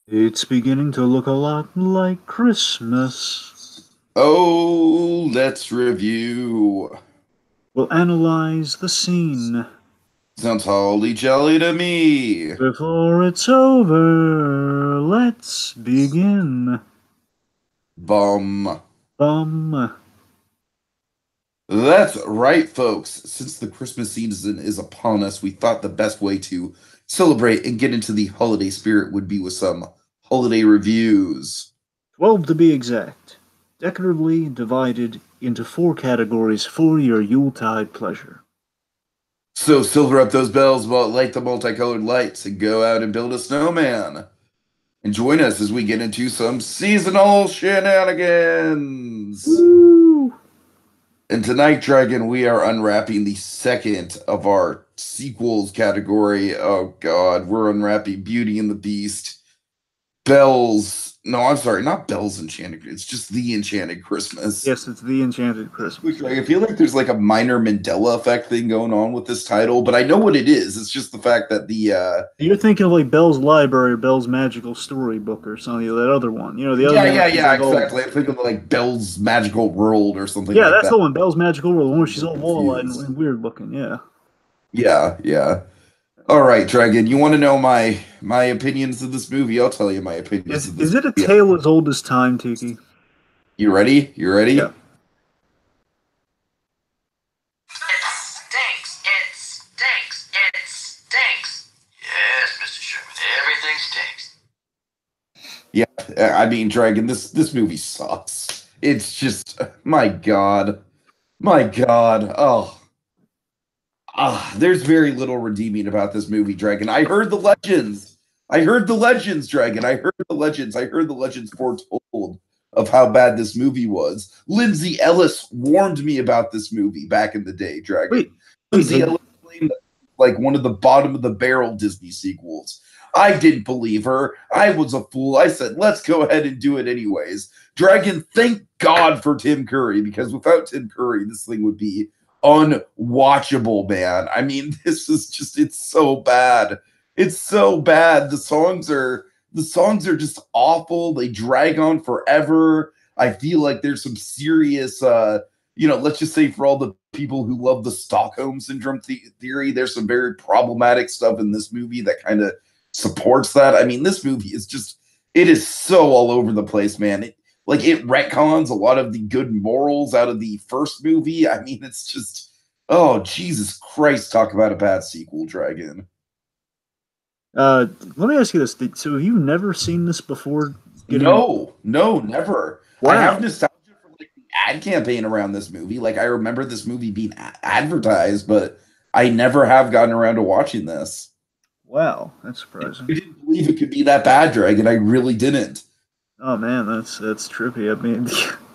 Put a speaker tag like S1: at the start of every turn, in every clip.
S1: It's beginning to look a lot like Christmas.
S2: Oh, let's review.
S1: We'll analyze the scene
S2: Sounds holly jolly to me.
S1: before it's over. Let's begin.
S2: Bum.
S1: Bum.
S2: That's right, folks. Since the Christmas season is upon us, we thought the best way to celebrate and get into the holiday spirit would be with some holiday reviews.
S1: 12 to be exact. Decoratively divided into four categories for your Yuletide pleasure.
S2: So silver up those bells, light the multicolored lights, and go out and build a snowman. And join us as we get into some seasonal shenanigans.
S1: Woo!
S2: And tonight, Dragon, we are unwrapping the second of our sequels category. Oh God, we're unwrapping Beauty and the Beast, Bells. No, I'm sorry, not Bells Enchanted. It's just the Enchanted Christmas.
S1: Yes, it's the Enchanted Christmas.
S2: Which, like, I feel like there's like a minor Mandela effect thing going on with this title, but I know what it is. It's just the fact that
S1: You're thinking of like Bell's Library or Bell's Magical Storybook or something, that other one. The other
S2: yeah,
S1: one
S2: yeah,
S1: is
S2: yeah,
S1: like all.
S2: exactly. I'm thinking of like Bell's Magical World or something
S1: Yeah,
S2: like
S1: that's
S2: that.
S1: the one. Bell's Magical World, the one where she's
S2: I'm
S1: all wall-eyed
S2: confused.
S1: and weird looking. Yeah.
S2: Yeah, yeah. All right, Dragon. You want to know my opinions of this movie? I'll tell you my opinions
S1: Is
S2: of this
S1: is it a
S2: movie.
S1: tale as old as time, Tiki?
S2: You ready? You
S1: Yeah.
S2: ready?
S3: It stinks. It stinks. It stinks. Yes, Mr. Sherman, everything stinks.
S2: Yeah. I mean, Dragon. This movie sucks. It's just my God, my God. Oh, there's very little redeeming about this movie, Dragon. I heard the legends. I heard the legends, Dragon. I heard the legends. I heard the legends foretold of how bad this movie was. Lindsay Ellis warned me about this movie back in the day,
S1: Wait,
S2: Dragon.
S1: wait.
S2: Lindsay Ellis claimed that like one of the bottom of the barrel Disney sequels. I didn't believe her. I was a fool. I said, let's go ahead and do it anyways. Dragon, thank God for Tim Curry, because without Tim Curry, this thing would be unwatchable, man. I mean, this is just it's so bad. It's so bad. The songs are just awful. They drag on forever. I feel like there's some serious let's just say for all the people who love the Stockholm syndrome theory, there's some very problematic stuff in this movie that kind of supports that. I mean, this movie is just it is so all over the place, man. It retcons a lot of the good morals out of the first movie. I mean, it's just oh Jesus Christ, talk about a bad sequel, Dragon.
S1: Let me ask you this. So have you never seen this before? Getting
S2: No, no, never. I have
S1: Wow,
S2: nostalgia for like the ad campaign around this movie. Like I remember this movie being advertised, but I never have gotten around to watching this.
S1: wow, that's
S2: I
S1: surprising.
S2: didn't believe it could be that bad, Dragon. I really didn't.
S1: Oh man, that's trippy. I mean,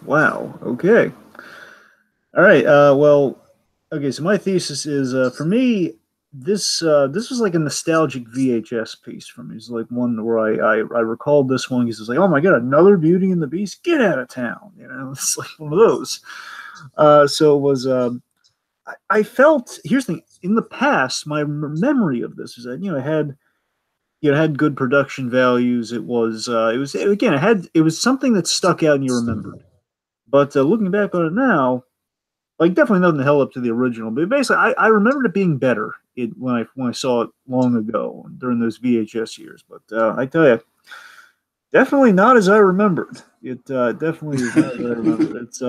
S1: wow. Okay. All right. Well, okay. So my thesis is, for me, this was like a nostalgic VHS piece for me. It's like one where I recalled this one because it's like, oh my god, another Beauty and the Beast, get out of town. It's like one of those. So it was. I felt. Here's the thing. In the past, my memory of this is that it had good production values. It was again, it was something that stuck out and you remembered. But looking back on it now, like definitely nothing held up to the original. But basically, I remembered it being better when I saw it long ago during those VHS years. But I tell you, definitely not as I remembered. It definitely is not as I remembered. It's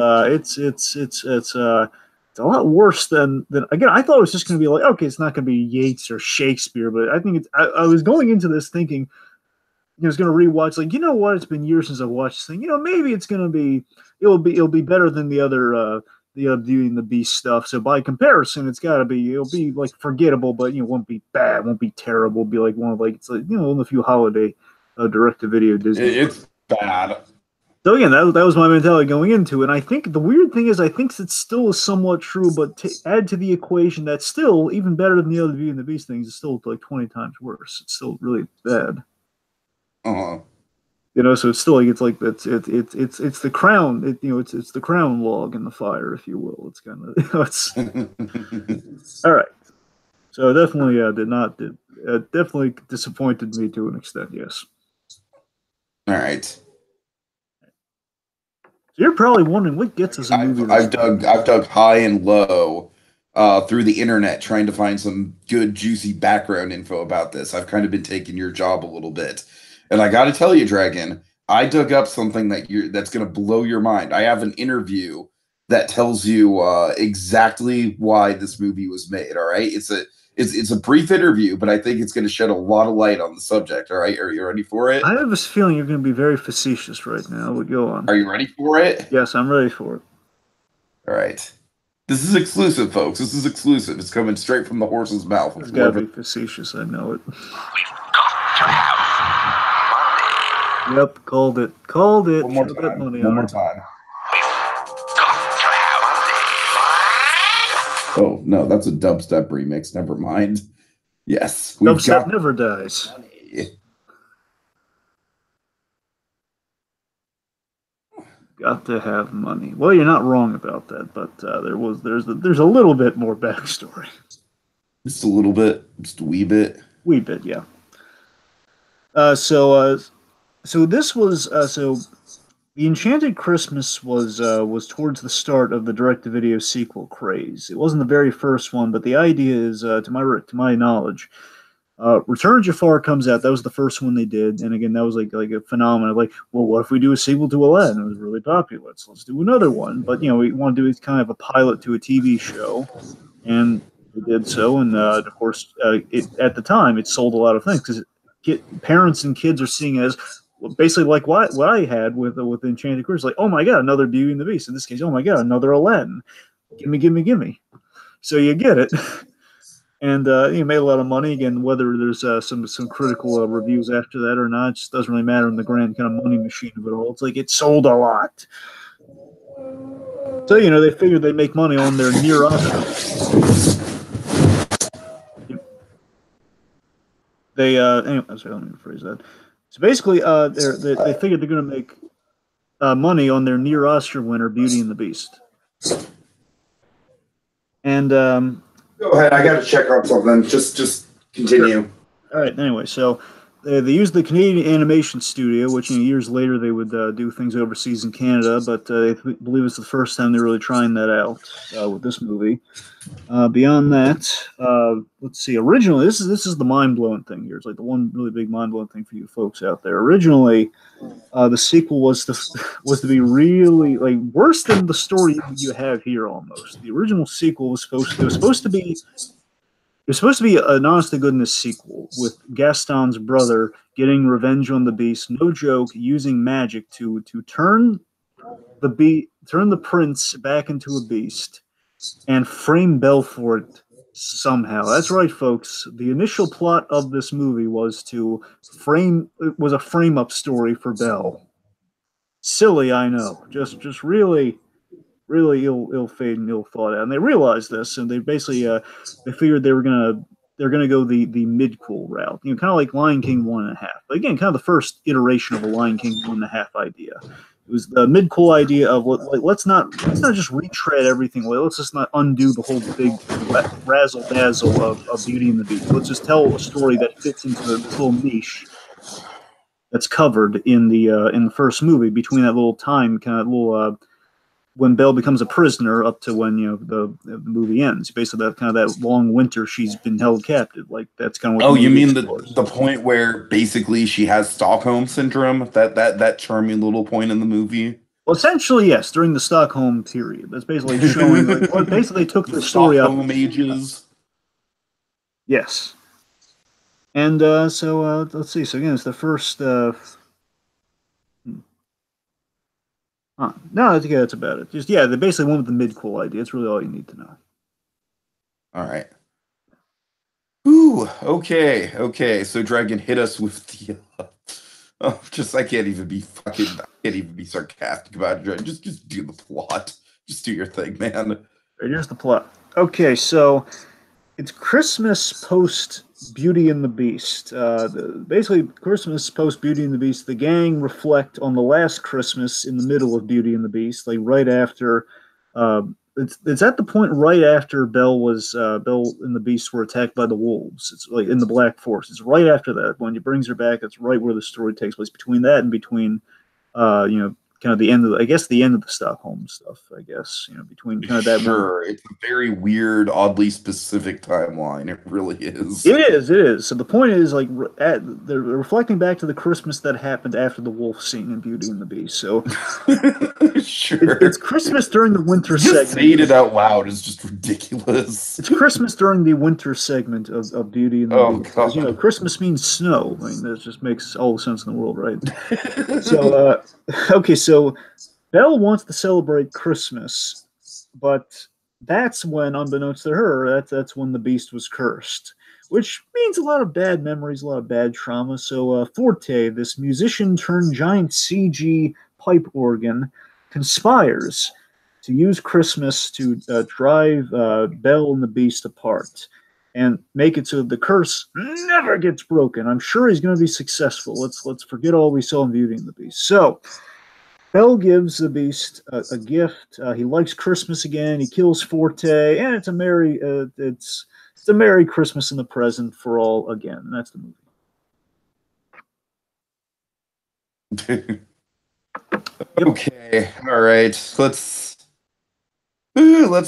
S1: a lot worse than again. I thought it was just going to be like, okay, it's not going to be Yeats or Shakespeare, but I think I was going into this thinking was going to rewatch. Like, you know what? It's been years since I watched this thing. Maybe it's going to be it'll be better than the Beauty and the Beast stuff. So by comparison, it'll be like forgettable, but won't be bad, won't be terrible. It'll be like one of like it's like one of the few holiday direct to video Disney.
S2: It's bad.
S1: So again, that was my mentality going into it. And I think the weird thing is, I think it still is somewhat true, but to add to the equation, that still even better than the other Beauty and the Beast things is still like 20 times worse. It's still really bad.
S2: Uh-huh.
S1: So it's still like it's the crown. It's the crown log in the fire, if you will. It's kind of it's all right. So definitely definitely disappointed me to an extent. Yes.
S2: All right.
S1: So you're probably wondering what gets us a movie.
S2: I've dug high and low through the internet trying to find some good juicy background info about this. I've kind of been taking your job a little bit, and I got to tell you, Dragon, I dug up something that's going to blow your mind. I have an interview that tells you exactly why this movie was made. All right, it's a brief interview, but I think it's going to shed a lot of light on the subject. All right, are you ready for it?
S1: I have this feeling you're going to be very facetious right now. But go on.
S2: Are you ready for it?
S1: Yes, I'm ready for it.
S2: All right. This is exclusive, folks. This is exclusive. It's coming straight from the horse's mouth.
S1: It's got to be facetious. I know it.
S3: We've got to have money.
S1: Yep, called it. Called it.
S2: One more time. One more time.
S3: We've got to have money.
S2: Oh, no, that's a dubstep remix. Never mind. Yes. We've
S1: Dubstep
S2: got
S1: never dies.
S2: money.
S1: Got to have money. Well, you're not wrong about that, but there's a little bit more backstory.
S2: Just a little bit. Just a wee bit.
S1: Wee bit, yeah. So this was so the Enchanted Christmas was towards the start of the direct-to-video sequel craze. It wasn't the very first one, but the idea is, to my knowledge, Return of Jafar comes out. That was the first one they did, and again, that was like a phenomenon. Like, well, what if we do a sequel to Aladdin? It was really popular. Let's do another one. But we want to do kind of a pilot to a TV show, and we did so. And of course, at the time, it sold a lot of things because parents and kids are seeing it as basically like what I had with Enchanted Christmas. Like, oh my god, another Beauty and the Beast. In this case, oh my god, another Aladdin. Gimme, gimme, gimme. So you get it. And you made a lot of money. Again, whether there's some critical reviews after that or not, it just doesn't really matter in the grand kind of money machine of it all. It's like it sold a lot. So they figured they'd make money on their near us. They anyway, sorry, let me rephrase that. So basically, they figured they're going to make money on their near Oscar winner, Beauty and the Beast. And
S2: Go ahead. I got to check on something. Just continue.
S1: Sure. All right. Anyway, so they used the Canadian Animation Studio, which years later they would do things overseas in Canada, but I believe it's the first time they're really trying that out with this movie. Beyond that, let's see. Originally, this is the mind blowing thing here. It's like the one really big mind blowing thing for you folks out there. Originally, the sequel was to be really like worse than the story you have here. Almost the original sequel was supposed to be an honest to goodness sequel with Gaston's brother getting revenge on the Beast. No joke, using magic to turn the prince back into a beast and frame Belle for it somehow. That's right, folks. The initial plot of this movie was a frame up story for Belle. Silly, I know. Just really ill fate and ill thought out. And they realized this, and they basically they figured they're gonna go the mid-cool route. Kind of like Lion King 1.5. But again, kind of the first iteration of a Lion King 1.5 idea. It was the mid-cool idea of let's not just retread everything. Let's just not undo the whole big razzle dazzle of Beauty and the Beast. Let's just tell a story that fits into the little niche that's covered in the first movie between that little time kind of little when Belle becomes a prisoner up to when the movie ends. Basically, that long winter she's been held captive. Like that's kind of what.
S2: Oh, you mean the point where basically she has Stockholm syndrome? That charming little point in the movie.
S1: Well, essentially, yes. During the Stockholm period, that's basically showing. Basically, took the story up.
S2: Stockholm ages.
S1: Yes. And so let's see. So again, it's the first. No, I think that's about it. They basically went with the mid-cool idea. It's really all you need to know.
S2: All right. Ooh, okay. So Dragon hit us with the I can't even be sarcastic about it, Dragon. Just do the plot. Just do your thing, man.
S1: Right, here's the plot. Okay, so it's Christmas post Beauty and the Beast. Basically, Christmas post Beauty and the Beast. The gang reflect on the last Christmas in the middle of Beauty and the Beast, like right after it's at the point right after Belle and the Beast were attacked by the wolves. It's like in the Black Forest. It's right after that when he brings her back. It's right where the story takes place. Between that and between, kind of the end of the end of the Stockholm stuff. I guess between kind of that one.
S2: Sure, it's a very weird, oddly specific timeline. It really is.
S1: It is. It is. So the point is, like, they're reflecting back to the Christmas that happened after the wolf scene in Beauty and the Beast. So
S2: Sure.
S1: it's Christmas during the winter
S2: Just
S1: segment.
S2: saying it out loud is just ridiculous.
S1: It's Christmas during the winter segment of Beauty and the Beast.
S2: God.
S1: Christmas means snow. I mean, that just makes all the sense in the world, right? So, okay, so Belle wants to celebrate Christmas, but that's when, unbeknownst to her, that's when the Beast was cursed, which means a lot of bad memories, a lot of bad trauma. So, Forte, this musician turned giant CG pipe organ, conspires to use Christmas to drive Belle and the Beast apart and make it so the curse never gets broken. I'm sure he's going to be successful. Let's forget all we saw in Beauty and the Beast. So Belle gives the Beast a gift. He likes Christmas again. He kills Forte, and it's a merry Christmas in the present for all again. And that's the movie.
S2: Okay, all right. Let's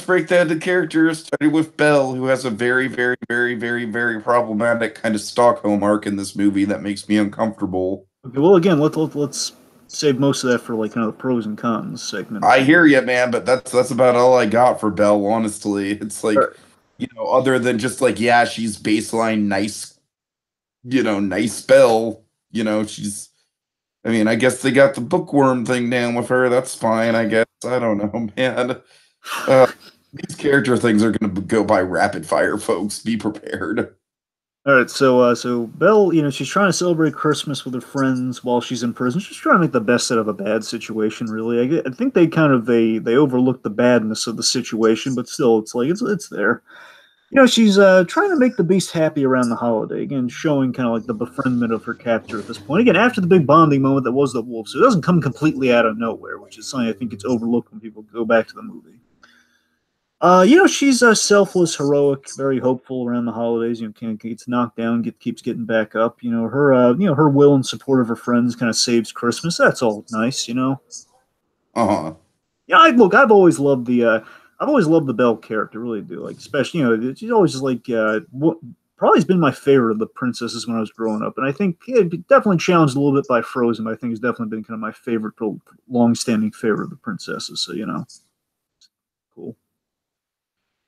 S2: break that into characters. Starting with Belle, who has a very, very, very, very, very problematic kind of Stockholm arc in this movie that makes me uncomfortable.
S1: Okay, well, again, let's save most of that for like kind of the pros and cons segment.
S2: I hear you, man, but that's about all I got for Belle. Honestly, it's like, other than just like, yeah, she's baseline nice, nice Belle. She's. I mean, I guess they got the bookworm thing down with her. That's fine, I guess. I don't know, man. These character things are going to go by rapid fire, folks. Be prepared.
S1: All right, so Belle, she's trying to celebrate Christmas with her friends while she's in prison. She's trying to make the best out of a bad situation. Really, I think they kind of they overlook the badness of the situation, but still, it's like it's there. She's trying to make the Beast happy around the holiday. Again, showing kind of like the befriendment of her captor at this point. Again, after the big bonding moment that was the wolf, so it doesn't come completely out of nowhere, which is something I think gets overlooked when people go back to the movie. She's selfless, heroic, very hopeful around the holidays. Gets knocked down, keeps getting back up. Her will and support of her friends kind of saves Christmas. That's all nice.
S2: Uh-huh.
S1: Yeah, I've always loved the Belle character, really do. Like, especially, she's always just like probably has been my favorite of the princesses when I was growing up, and I think definitely challenged a little bit by Frozen. But I think it's definitely been kind of my favorite, long-standing favorite of the princesses. So cool.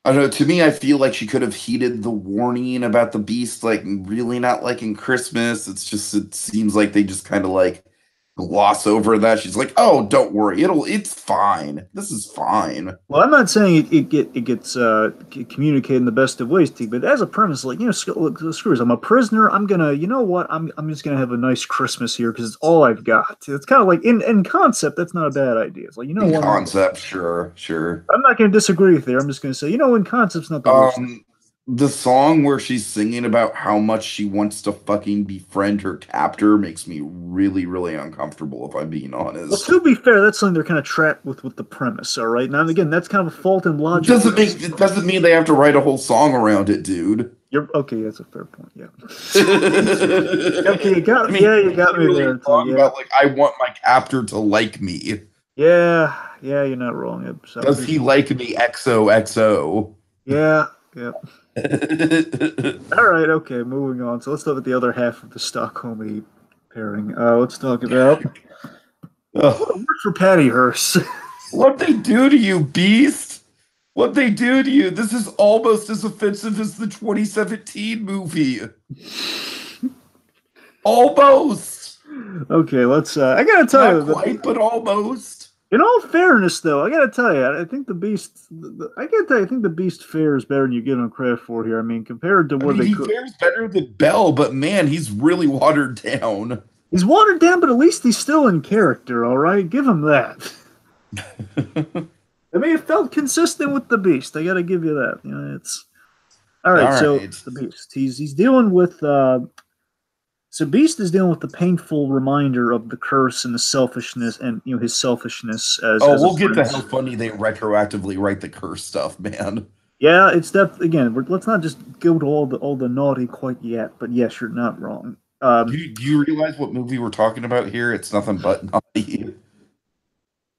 S2: I don't know. To me, I feel like she could have heeded the warning about the Beast, like really not liking Christmas. It seems like they just kind of like gloss over that. She's like, "Oh, don't worry, it's fine. This is fine."
S1: Well, I'm not saying it gets communicated in the best of ways, T. But as a premise, like screw it. I'm a prisoner. I'm gonna, I'm just gonna have a nice Christmas here because it's all I've got. It's kind of like in concept, that's not a bad idea. It's like
S2: in concept, sure.
S1: I'm not gonna disagree with you. I'm just gonna say, in concept's not the worst.
S2: The song where she's singing about how much she wants to fucking befriend her captor makes me really, really uncomfortable, if I'm being honest.
S1: Well, to be fair, that's something they're kind of trapped with the premise, all right? Now, again, that's kind of a fault in logic.
S2: It doesn't mean they have to write a whole song around it, dude.
S1: Okay, that's a fair point, yeah. Okay, you got me there.
S2: About, like, I want my captor to like me.
S1: Yeah, you're not wrong.
S2: Does he like me XOXO?
S1: Yeah. All right, okay, moving on. So let's look at the other half of the Stockholm pairing. Let's talk about what worked for Patty Hearst.
S2: What they do to you, Beast? What they do to you? This is almost as offensive as the 2017 movie. Think
S1: Okay, let's. I gotta tell you,
S2: not quite, but almost.
S1: In all fairness, though, I gotta tell you, I think the Beast. I think the Beast fares better than you give him credit for here. I mean, compared to what
S2: he fares better than Belle, but man, he's really watered down.
S1: He's watered down, but at least he's still in character. All right, give him that. I mean, it felt consistent with the Beast. I gotta give you that. It's all right. So the Beast, he's dealing with So Beast is dealing with the painful reminder of the curse and the selfishness, and his selfishness as a
S2: we'll get to
S1: prince.
S2: how funny they retroactively write the curse stuff, man.
S1: Yeah, it's definitely again. Let's not just go to all the naughty quite yet, but yes, you're not wrong.
S2: Do you realize what movie we're talking about here? It's nothing but naughty.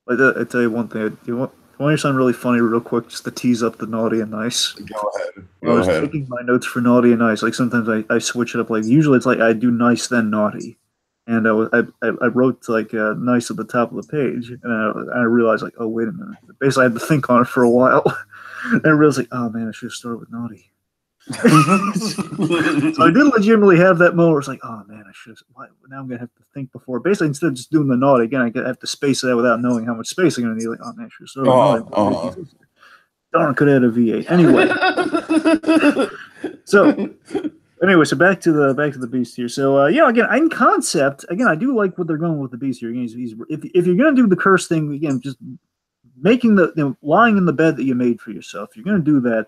S1: I tell you one thing. You want to hear something really funny, real quick, just to tease up the naughty and nice.
S2: Go ahead.
S1: When I was taking my notes for naughty and nice, like sometimes I switch it up. Like usually it's like I do nice then naughty, and I wrote like nice at the top of the page, and I realized like, oh wait a minute. Basically, I had to think on it for a while. And I realized like, oh man, I should have started with naughty. So I did legitimately have that moment where it's like, oh man, I should have. Now I'm gonna have to think before. Basically, instead of just doing the naughty again, I have to space it out without knowing how much space I'm gonna need. Like, oh man, I should have started with naughty. Darn, could add a V8 anyway. So back to the beast here. So again, in concept, again, I do like what they're going with the beast here. Again, if you're gonna do the curse thing again, just making lying in the bed that you made for yourself. You're gonna do that.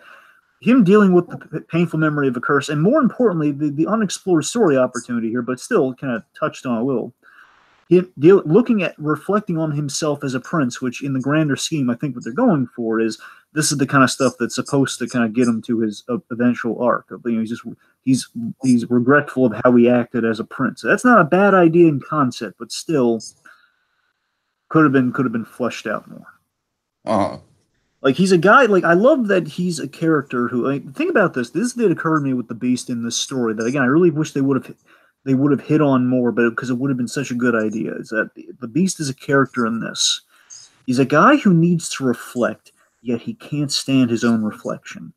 S1: Him dealing with the painful memory of a curse, and more importantly, the unexplored story opportunity here, but still kind of touched on a little. Looking at reflecting on himself as a prince, which in the grander scheme, I think what they're going for is this is the kind of stuff that's supposed to kind of get him to his eventual arc. He's regretful of how he acted as a prince. So that's not a bad idea in concept, but still could have been fleshed out more. Like he's a guy. Like I love that he's a character who. Like, think about this. This did occur to me with the Beast in this story. That again, I really wish they would have hit on more, but because it would have been such a good idea. Is that the Beast is a character in this? He's a guy who needs to reflect, yet he can't stand his own reflection.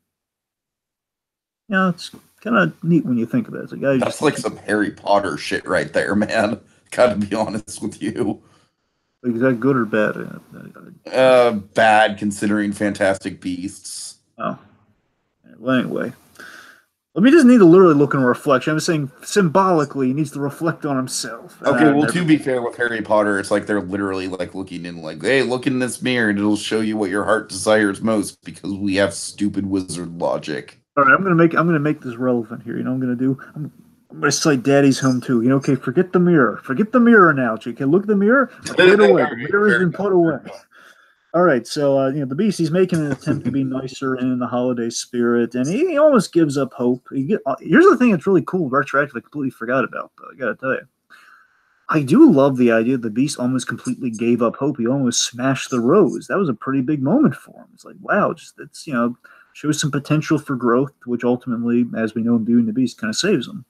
S1: It's kind of neat when you think of it. It's a guy.
S2: That's like some Harry Potter shit right there, man. Gotta be honest with you.
S1: Is that good or bad?
S2: Bad considering Fantastic Beasts.
S1: Oh. Well, anyway. He doesn't need to literally look in a reflection. I'm saying symbolically, he needs to reflect on himself.
S2: Okay, well, to be fair with Harry Potter, it's like they're literally like looking in like, hey, look in this mirror and it'll show you what your heart desires most because we have stupid wizard logic.
S1: All right, I'm gonna make this relevant here. I'm gonna cite Daddy's Home too. Okay, forget the mirror. Forget the mirror analogy. Okay, look at the mirror. Put it away. The mirror has been put away. All right, so the Beast, he's making an attempt to be nicer and in the holiday spirit, and he almost gives up hope. Here's the thing that's really cool, retroactive, I completely forgot about, though, I gotta tell you. I do love the idea that the Beast almost completely gave up hope. He almost smashed the rose. That was a pretty big moment for him. It's like, wow, shows some potential for growth, which ultimately, as we know in Beauty and the Beast, kind of saves him.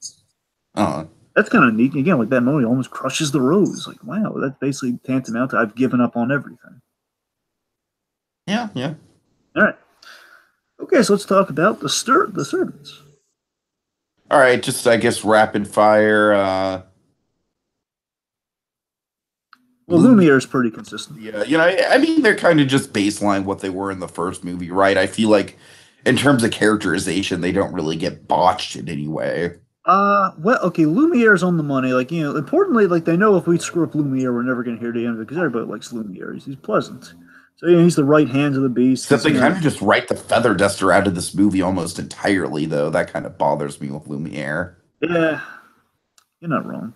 S1: That's kind of neat. Again, like that moment, he almost crushes the rose. Like, wow, that's basically tantamount to I've given up on everything.
S2: Yeah.
S1: All right. Okay, so let's talk about the servants.
S2: All right, just I guess rapid fire.
S1: Well, Lumiere is pretty consistent.
S2: Yeah, I mean they're kind of just baseline what they were in the first movie, right? I feel like in terms of characterization, they don't really get botched in any way.
S1: Well, okay, Lumiere's on the money. Importantly, they know if we screw up Lumiere, we're never going to hear the end of it because everybody likes Lumiere. He's pleasant. So, he's the right hand of the Beast.
S2: Except they kind of just write the feather duster out of this movie almost entirely, though. That kind of bothers me with Lumiere.
S1: Yeah, you're not wrong.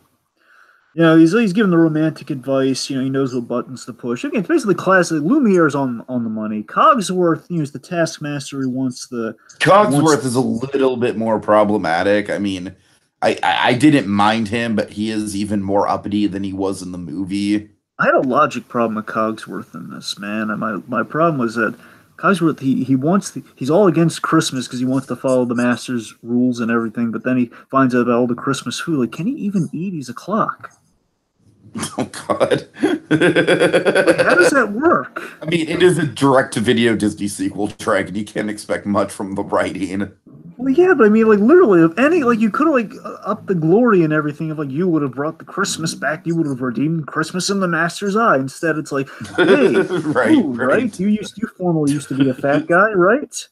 S1: He's giving the romantic advice. He knows what buttons to push. Again, it's basically classic. Lumiere's on the money. Cogsworth, is the taskmaster who wants the...
S2: Cogsworth is a little bit more problematic. I mean, I didn't mind him, but he is even more uppity than he was in the movie.
S1: I had a logic problem with Cogsworth in this, man. And my problem was that Cogsworth, he's all against Christmas because he wants to follow the master's rules and everything, but then he finds out about all the Christmas food. Like, can he even eat? He's a clock.
S2: Oh, God.
S1: How does that work?
S2: I mean, it is a direct-to-video Disney sequel, Dragon. You can't expect much from the writing.
S1: Well, yeah, but I mean, literally, if any, you could have, upped the glory and everything of, you would have brought the Christmas back. You would have redeemed Christmas in the Master's eye. Instead, it's like, hey, right? You formerly used to be a fat guy, right?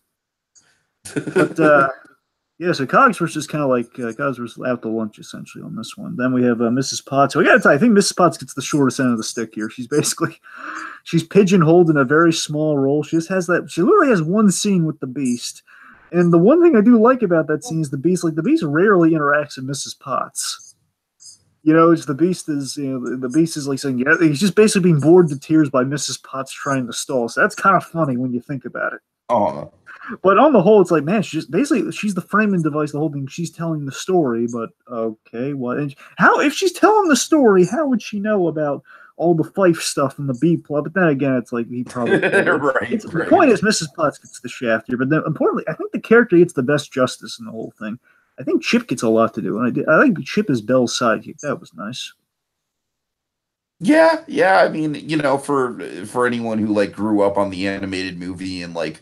S1: But, yeah, so Cogsworth's just kind of Cogsworth's out to lunch, essentially, on this one. Then we have Mrs. Potts. So I got to tell you, I think Mrs. Potts gets the shortest end of the stick here. She's pigeonholed in a very small role. She literally has one scene with the Beast. And the one thing I do like about that scene is the Beast. The Beast rarely interacts with Mrs. Potts. It's the Beast is the Beast is like saying yeah, he's just basically being bored to tears by Mrs. Potts trying to stall. So that's kind of funny when you think about it.
S2: Oh,
S1: But on the whole, it's like, man, she's the framing device, the whole thing. She's telling the story, but okay, what? And how if she's telling the story, how would she know about all the Fife stuff and the B plot? But then again, it's like he probably
S2: right.
S1: The point is Mrs. Potts gets the shaft here, but then importantly, I think the character gets the best justice in the whole thing. I think Chip gets a lot to do, and I think Chip is Belle's sidekick. That was nice.
S2: Yeah. I mean, for anyone who like grew up on the animated movie and like,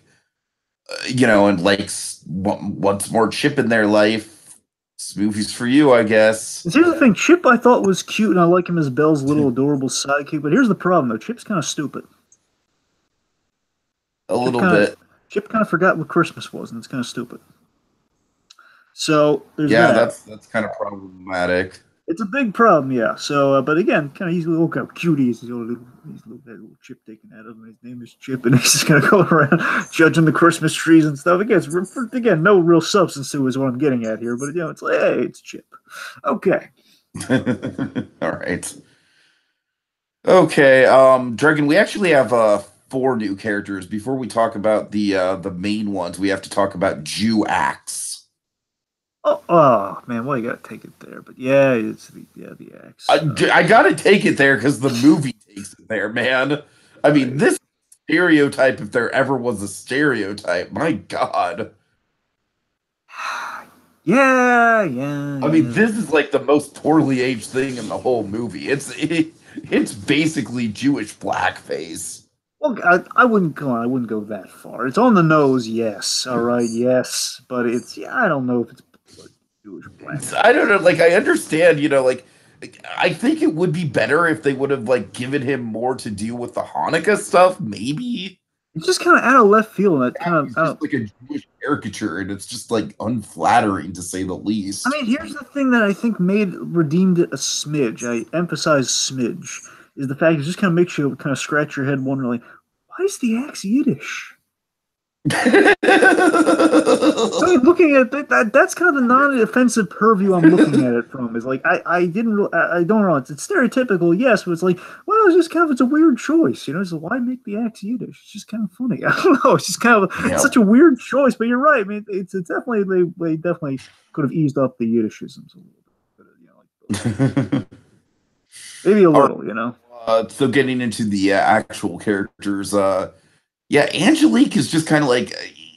S2: and likes wants more Chip in their life, this movie's for you, I guess.
S1: And here's the thing: Chip, I thought was cute, and I like him as Belle's little adorable sidekick. But here's the problem, though: Chip's kind of stupid.
S2: A little bit.
S1: Chip kind of forgot what Christmas was, and it's kind of stupid. So there's
S2: that's kind of problematic.
S1: It's a big problem, yeah. So, but again, he's a little kind of cutie. He's a little Chip taken out of him. His name is Chip, and he's just gonna go around judging the Christmas trees and stuff. Again, no real substance to it is what I'm getting at here. But it's like, hey, it's Chip. Okay.
S2: All right. Okay, Dragon. We actually have 4 new characters. Before we talk about the main ones, we have to talk about Jew Axe.
S1: Oh man, well you gotta take it there, but yeah, it's the axe.
S2: I gotta take it there because the movie takes it there, man. I mean, this stereotype, if there ever was a stereotype, my God.
S1: Yeah.
S2: I mean, this is like the most poorly aged thing in the whole movie. It's basically Jewish blackface.
S1: Well, I wouldn't go that far. It's on the nose, yes. All right, yes, but I don't know if it's Jewish black.
S2: I don't know. Like, I understand. I think it would be better if they would have like given him more to do with the Hanukkah stuff. Maybe
S1: it's just kind of out of left field. And
S2: it's just like a Jewish caricature, and it's just like unflattering to say the least.
S1: I mean, here's the thing that I think redeemed it a smidge. I emphasize smidge is the fact it just kind of makes you kind of scratch your head, wondering, like, why is the axe Yiddish? I mean, looking at that's kind of the non-offensive purview I'm looking at it from. Is like I don't know. It's stereotypical, yes, but it's like, well, it's just kind of it's a weird choice, So why make the axe Yiddish? It's just kind of funny. I don't know. It's just kind of such a weird choice. But you're right. I mean, it's definitely they definitely could have eased up the Yiddishisms a little bit. Maybe a little,
S2: So getting into the actual characters, Angelique is just kind of like,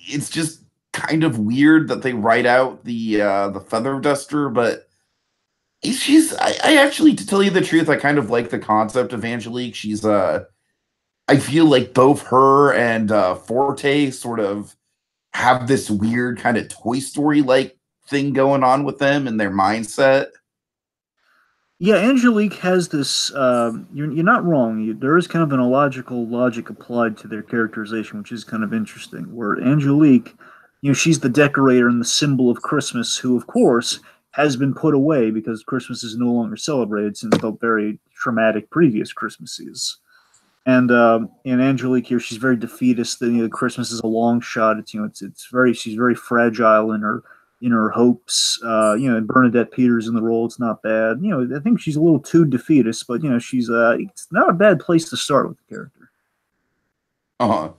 S2: it's just kind of weird that they write out the feather duster, but I actually, to tell you the truth, I kind of like the concept of Angelique. She's I feel like both her and Forte sort of have this weird kind of Toy Story like thing going on with them and their mindset.
S1: Yeah, Angelique has this. You're not wrong. There is kind of an illogical logic applied to their characterization, which is kind of interesting. Where Angelique, she's the decorator and the symbol of Christmas, who, of course, has been put away because Christmas is no longer celebrated since the very traumatic previous Christmases. And in Angelique here, she's very defeatist. Christmas is a long shot. She's very fragile in her hopes. And Bernadette Peters in the role, it's not bad. I think she's a little too defeatist, but she's it's not a bad place to start with the character.
S2: Uh-huh.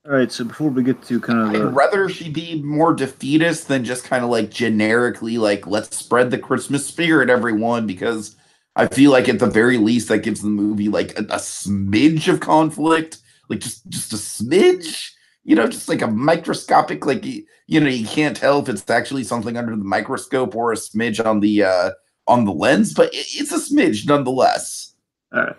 S1: All right, so before we get to kind of
S2: I'd rather she be more defeatist than just kind of like generically like, let's spread the Christmas spirit, everyone, because I feel like at the very least that gives the movie like a smidge of conflict, like just a smidge. Just like a microscopic, like, you can't tell if it's actually something under the microscope or a smidge on the lens, but it's a smidge nonetheless.
S1: All right.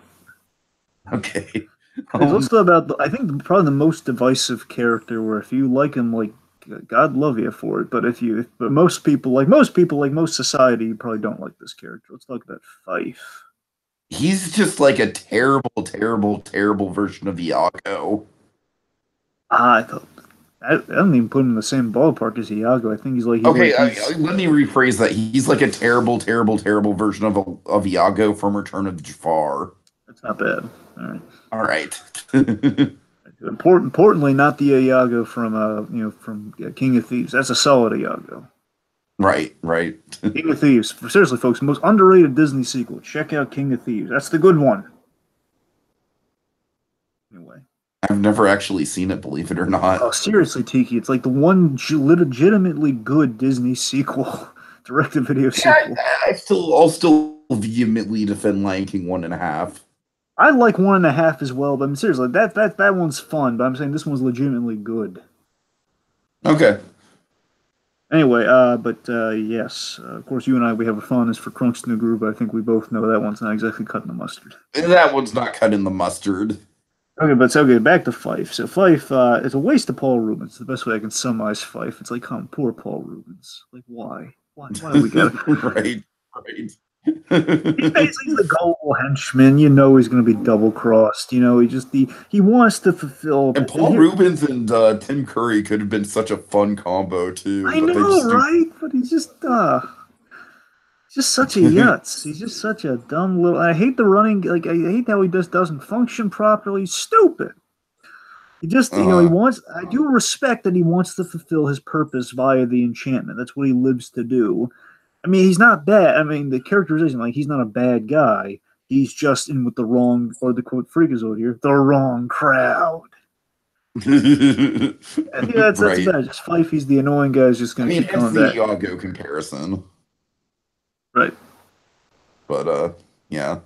S2: Okay.
S1: Let's talk about, I think, probably the most divisive character, where if you like him, like, God love you for it, but most people, like most society, you probably don't like this character. Let's talk about Fife.
S2: He's just like a terrible, terrible, terrible version of Iago.
S1: I don't even put him in the same ballpark as Iago. I think he's like...
S2: let me rephrase that. He's like a terrible, terrible, terrible version of Iago from Return of Jafar.
S1: That's not bad.
S2: All right.
S1: Importantly, not the Iago from King of Thieves. That's a solid Iago.
S2: Right, right.
S1: King of Thieves. Seriously, folks, most underrated Disney sequel. Check out King of Thieves. That's the good one. Anyway.
S2: I've never actually seen it, believe it or not.
S1: Oh, seriously, Tiki. It's like the one legitimately good Disney sequel. Direct-to-video sequel.
S2: I'll still vehemently defend Lion King 1.5.
S1: I like 1.5 as well, but I'm seriously, that one's fun, but I'm saying this one's legitimately good.
S2: Okay.
S1: Anyway, yes, of course, you and I, we have a fondness for Crunks in the Groove. I think we both know that one's not exactly cutting the mustard.
S2: That one's not cutting the mustard.
S1: Okay, but it's okay. Back to Fife. So Fife, it's a waste of Paul Rubens. The best way I can summarize Fife. It's like, come, poor Paul Rubens. Like, why? Why do we got
S2: right, right.
S1: He's basically the gullible henchman. You know he's going to be double crossed. You know he wants to fulfill.
S2: And Paul Rubens and Tim Curry could have been such a fun combo too.
S1: I know, right? But he's just such a yutz. He's just such a dumb little. I hate the running. Like I hate how he just doesn't function properly. Stupid. He just, he wants. I do respect that he wants to fulfill his purpose via the enchantment. That's what he lives to do. I mean, he's not bad. I mean, the characterization, like, he's not a bad guy. He's just in with the wrong, or the quote freakazoid here, the wrong crowd. That's
S2: right.
S1: bad. Just Fifey's the annoying guy who's just going to keep coming back.
S2: It's the Iago comparison.
S1: Right.
S2: But, yeah.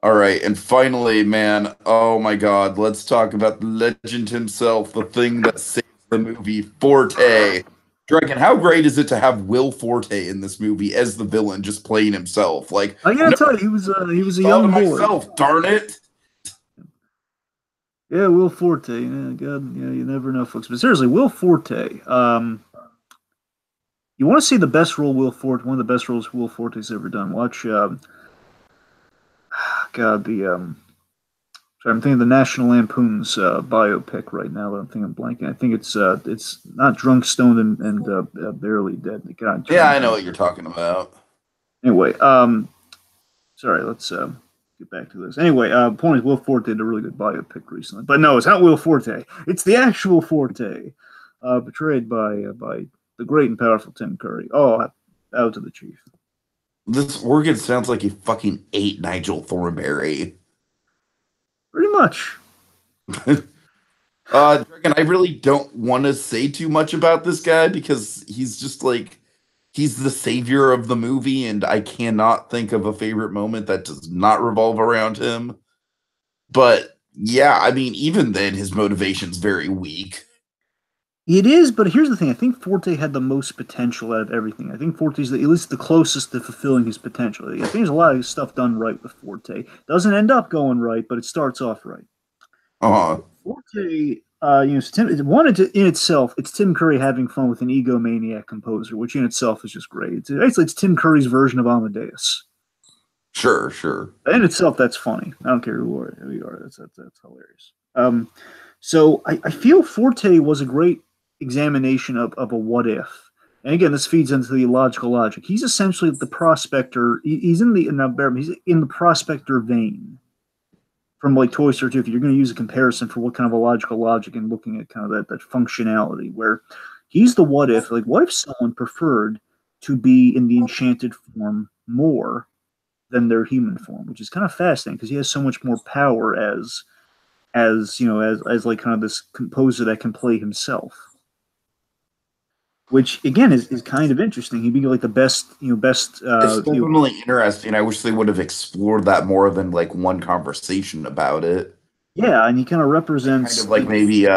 S2: All right, and finally, man, oh my God, let's talk about the legend himself, the thing that saves the movie, Forte. Dragon, how great is it to have Will Forte in this movie as the villain, just playing himself? Like,
S1: I gotta tell you, he was a young boy.
S2: Myself, darn it!
S1: Yeah, Will Forte. Yeah, God, yeah, you never know, folks. But seriously, Will Forte. You want to see the best role Will Forte? One of the best roles Will Forte's ever done. Watch. Sorry, I'm thinking of the National Lampoon's biopic right now, but I'm blanking. I think it's not Drunk, Stoned, and Barely Dead. God,
S2: yeah, I know what you're talking about.
S1: Anyway, sorry, let's get back to this. Anyway, point is, Will Forte did a really good biopic recently, but no, it's not Will Forte. It's the actual Forte, portrayed by the great and powerful Tim Curry. Oh, out to the chief.
S2: This organ sounds like he fucking ate Nigel Thornberry.
S1: Pretty much.
S2: Dragon, I really don't want to say too much about this guy because he's just like, he's the savior of the movie, and I cannot think of a favorite moment that does not revolve around him. But yeah, I mean, even then, his motivation's very weak.
S1: It is, but here's the thing. I think Forte had the most potential out of everything. I think Forte's at least the closest to fulfilling his potential. I think there's a lot of stuff done right with Forte. Doesn't end up going right, but it starts off right. Forte, in itself, it's Tim Curry having fun with an egomaniac composer, which in itself is just great. It's Tim Curry's version of Amadeus.
S2: Sure, sure.
S1: In itself, that's funny. I don't care who you are. That's hilarious. So I feel Forte was a great examination of a what if. And again, this feeds into the illogical logic. He's essentially the prospector. He's in the prospector vein from like Toy Story 2. If you're going to use a comparison for what kind of a logical logic and looking at kind of that functionality, where he's the what if. Like, what if someone preferred to be in the enchanted form more than their human form, which is kind of fascinating because he has so much more power as like kind of this composer that can play himself. Which again is kind of interesting. He'd be like the best. It's
S2: definitely interesting. I wish they would have explored that more than like one conversation about it.
S1: Yeah, and he kind of represents
S2: kind of like maybe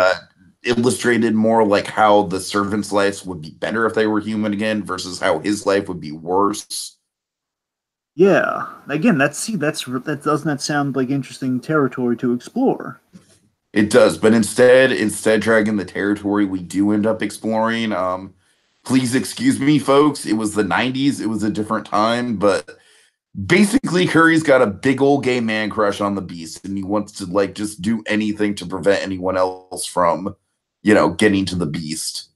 S2: illustrated more like how the servants' lives would be better if they were human again versus how his life would be worse.
S1: Yeah, again, that doesn't that sound like interesting territory to explore?
S2: It does, but instead, Dragon, the territory we do end up exploring. Please excuse me, folks. It was the 90s. It was a different time, but basically Curry's got a big old gay man crush on the Beast, and he wants to like just do anything to prevent anyone else from, getting to the Beast.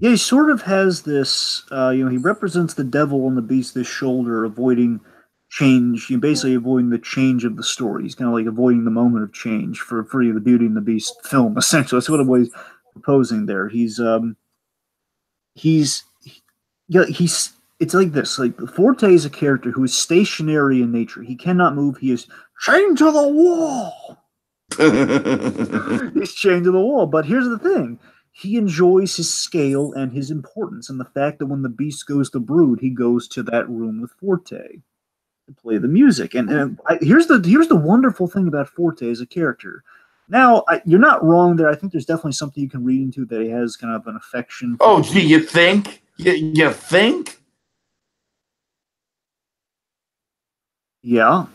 S1: Yeah, he sort of has this, he represents the devil on the Beast's shoulder, avoiding change. Basically avoiding the change of the story. He's kind of like avoiding the moment of change for the Beauty and the Beast film, essentially. That's what he's proposing there. He's yeah, it's like this. Like Forte is a character who is stationary in nature. He cannot move. He is chained to the wall. He's chained to the wall. But here's the thing. He enjoys his scale and his importance, and the fact that when the beast goes to brood, he goes to that room with Forte to play the music. Here's the wonderful thing about Forte as a character. Now, you're not wrong there. I think there's definitely something you can read into that he has kind of an affection.
S2: Oh, gee, you think? You think?
S1: Yeah.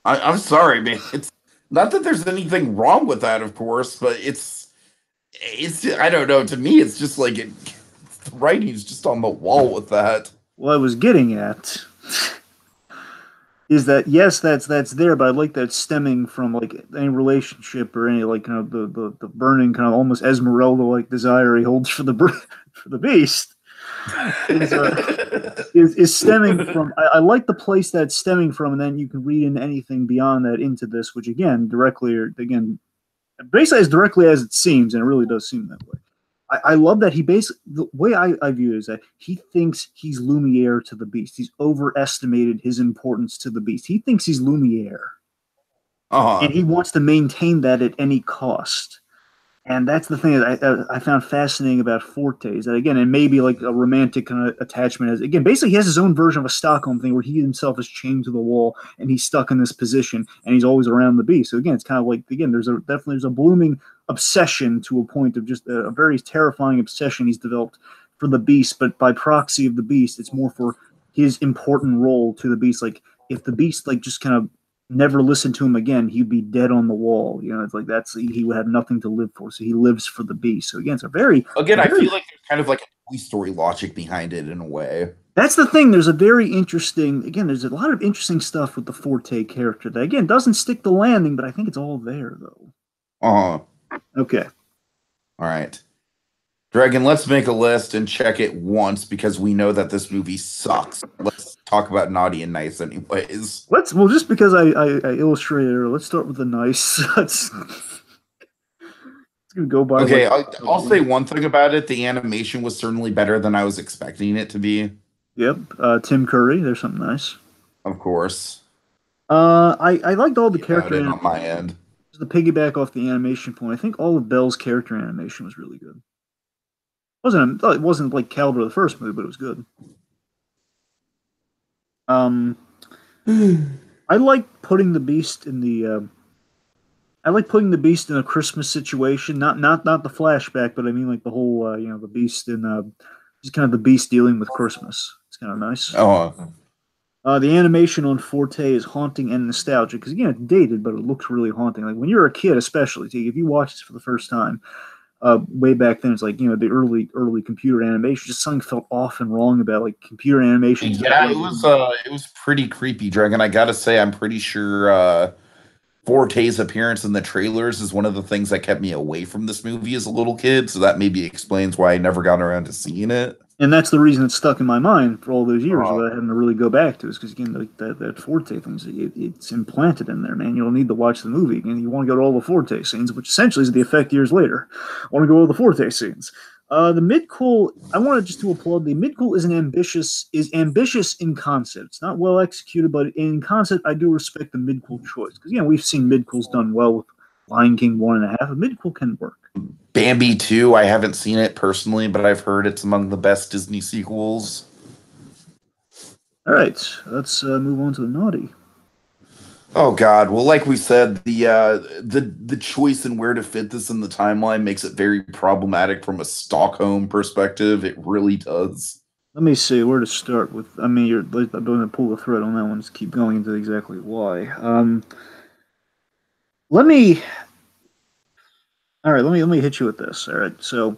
S2: I'm sorry, man. It's not that there's anything wrong with that, of course, but it's I don't know. To me, it's just like the writing's just on the wall with that.
S1: What I was getting at is that yes, that's there, but I like that stemming from like any relationship or any like kind of the burning kind of almost Esmeralda like desire he holds for the for the beast is stemming from. I like the place that's stemming from, and then you can read into anything beyond that into this, which again directly or again basically as directly as it seems, and it really does seem that way. I love that he basically the way I view it is that he thinks he's Lumiere to the beast. He's overestimated his importance to the beast. He thinks he's Lumiere, and he wants to maintain that at any cost. And that's the thing that I found fascinating about Forte is that again, it may be like a romantic kind of attachment. As again, basically, he has his own version of a Stockholm thing where he himself is chained to the wall and he's stuck in this position and he's always around the beast. So again, it's kind of like again, there's a blooming obsession to a point of just a very terrifying obsession he's developed for the beast, but by proxy of the beast, it's more for his important role to the beast. Like if the beast like just kind of never listened to him again, he'd be dead on the wall. You know, it's like he would have nothing to live for. So he lives for the beast. So again, it's a very
S2: Again, I feel like there's kind of like a Toy Story logic behind it in a way.
S1: That's the thing. There's a very interesting again. There's a lot of interesting stuff with the Forte character that again doesn't stick the landing, but I think it's all there though. Okay.
S2: All right. Dragon, let's make a list and check it once because we know that this movie sucks. Let's talk about naughty and nice anyways.
S1: Just because I illustrated it, let's start with the nice. It's gonna go by.
S2: Okay, I'll say one thing about it. The animation was certainly better than I was expecting it to be.
S1: Yep. Tim Curry, there's something nice.
S2: Of course.
S1: I liked all the character
S2: on my end.
S1: The piggyback off the animation point, I think all of Belle's character animation was really good. It wasn't like caliber of the first movie, but it was good. I like putting the beast in the. I like putting the beast in a Christmas situation, not the flashback, but I mean like the whole the beast in just kind of the beast dealing with Christmas. It's kind of nice. The animation on Forte is haunting and nostalgic because again it's dated, but it looks really haunting. Like when you're a kid, especially if you watch this for the first time, way back then it's like the early computer animation. Just something felt off and wrong about like computer animation.
S2: Yeah, it was pretty creepy, Dragon. I gotta say, I'm pretty sure Forte's appearance in the trailers is one of the things that kept me away from this movie as a little kid. So that maybe explains why I never got around to seeing it.
S1: And that's the reason it's stuck in my mind for all those years without having to really go back to it. Because again, like that Forte thing, it's implanted in there, man. You don't need to watch the movie again. You want to go to all the Forte scenes, which essentially is the effect years later. I want to go to all the Forte scenes. The Midcool, I wanted just to applaud. The Midcool is ambitious in concept. It's not well executed, but in concept, I do respect the Midcool choice because we've seen Midcools done well with Lion King 1.5. A Midcool can work.
S2: Bambi 2, I haven't seen it personally, but I've heard it's among the best Disney sequels.
S1: All right, let's move on to the naughty.
S2: Oh God! Well, like we said, the choice in where to fit this in the timeline makes it very problematic from a Stockholm perspective. It really does.
S1: Let me see where to start with. I mean, I'm going to pull the thread on that one. Just keep going into exactly why. Let me hit you with this. All right, so